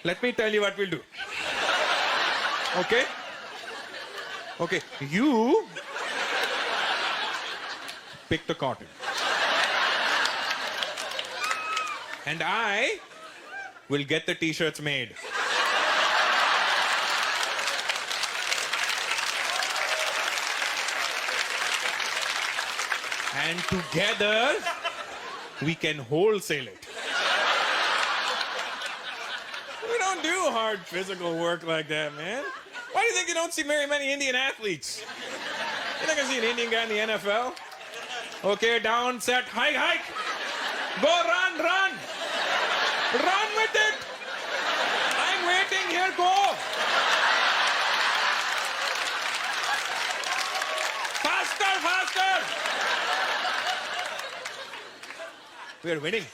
Let me tell you what we'll do. Okay? Okay, you pick the cotton. And I will get the t-shirts made. And together, we can wholesale it. We don't do hard physical work like that, man. Why do you think you don't see very many Indian athletes? You're not gonna see an Indian guy in the NFL? Okay, down, set, hike, hike. Go, run, run. Run with it. I'm waiting here, go. Faster, faster. We're winning.